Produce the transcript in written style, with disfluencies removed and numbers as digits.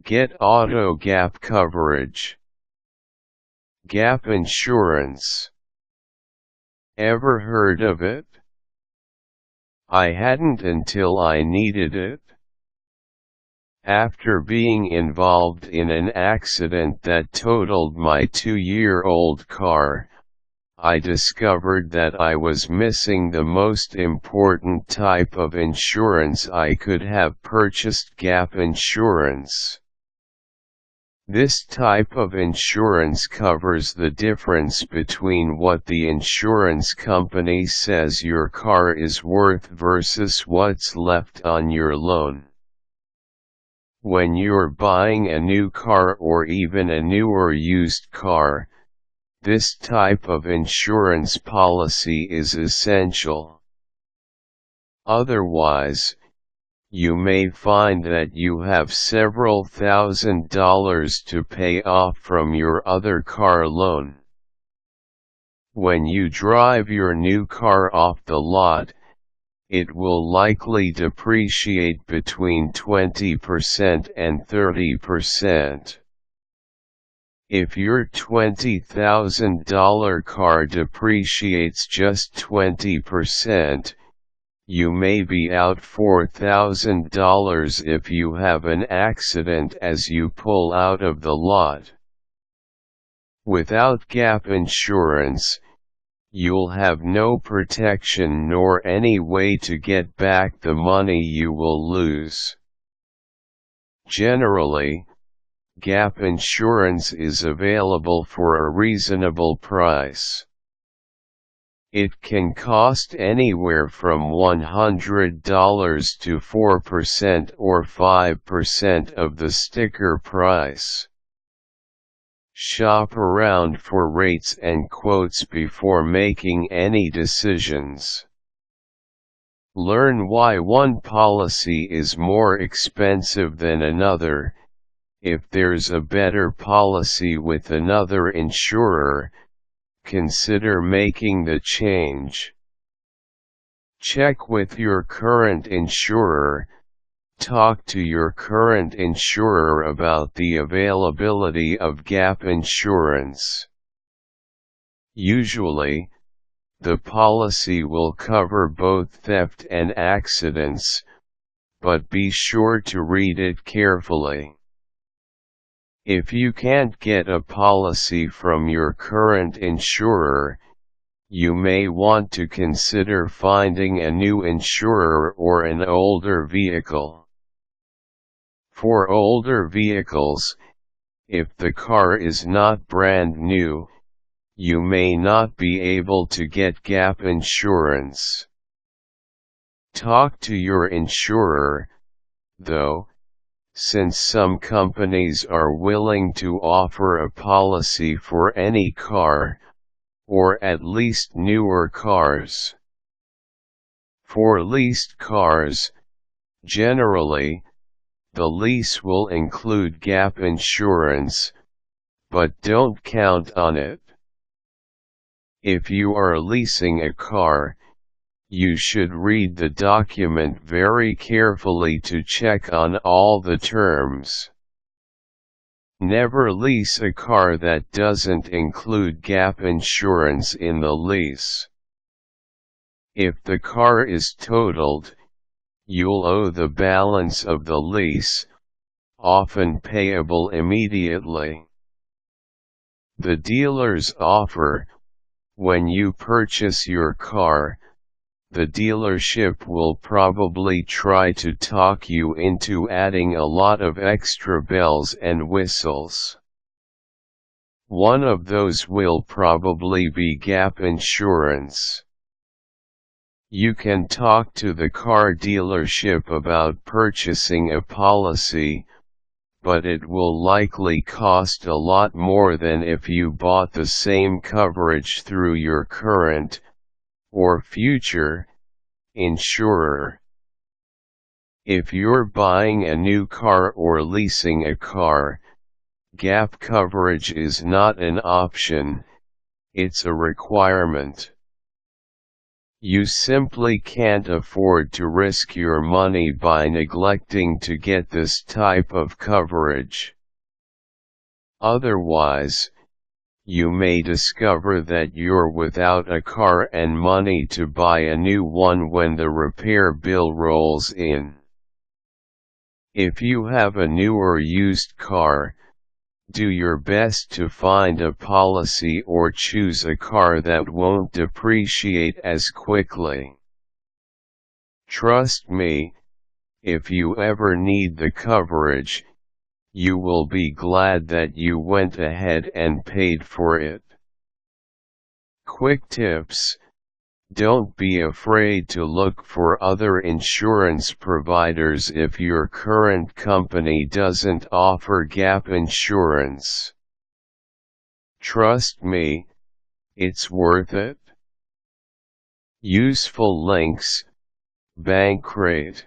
Get auto gap coverage. Gap insurance. Ever heard of it? I hadn't until I needed it. After being involved in an accident that totaled my 2-year-old car, I discovered that I was missing the most important type of insurance. I could have purchased gap insurance. This type of insurance covers the difference between what the insurance company says your car is worth versus what's left on your loan. When you're buying a new car or even a new or used car, this type of insurance policy is essential. Otherwise, you may find that you have several $1,000s to pay off from your other car loan. When you drive your new car off the lot, it will likely depreciate between 20% and 30%. If your $20,000 car depreciates just 20%, you may be out $4,000 if you have an accident as you pull out of the lot. Without gap insurance, you'll have no protection nor any way to get back the money you will lose. Generally, gap insurance is available for a reasonable price. It can cost anywhere from $100 to 4% or 5% of the sticker price. Shop around for rates and quotes before making any decisions. Learn why one policy is more expensive than another. If there's a better policy with another insurer, consider making the change. Check with your current insurer. Talk to your current insurer about the availability of gap insurance. Usually, the policy will cover both theft and accidents, but be sure to read it carefully. If you can't get a policy from your current insurer, you may want to consider finding a new insurer or an older vehicle. For older vehicles, if the car is not brand new, you may not be able to get gap insurance. Talk to your insurer, though, since some companies are willing to offer a policy for any car, or at least newer cars. For leased cars, generally, the lease will include gap insurance, but don't count on it. If you are leasing a car, you should read the document very carefully to check on all the terms. Never lease a car that doesn't include gap insurance in the lease. If the car is totaled, you'll owe the balance of the lease, often payable immediately. The dealer's offer: when you purchase your car, the dealership will probably try to talk you into adding a lot of extra bells and whistles. One of those will probably be gap insurance. You can talk to the car dealership about purchasing a policy, but it will likely cost a lot more than if you bought the same coverage through your current, or future, insurer. If you're buying a new car or leasing a car, gap coverage is not an option, it's a requirement. You simply can't afford to risk your money by neglecting to get this type of coverage. Otherwise, you may discover that you're without a car and money to buy a new one when the repair bill rolls in. If you have a new or used car, do your best to find a policy or choose a car that won't depreciate as quickly. Trust me, if you ever need the coverage, you will be glad that you went ahead and paid for it. Quick tips: don't be afraid to look for other insurance providers if your current company doesn't offer gap insurance. Trust me, it's worth it. Useful links: Bankrate.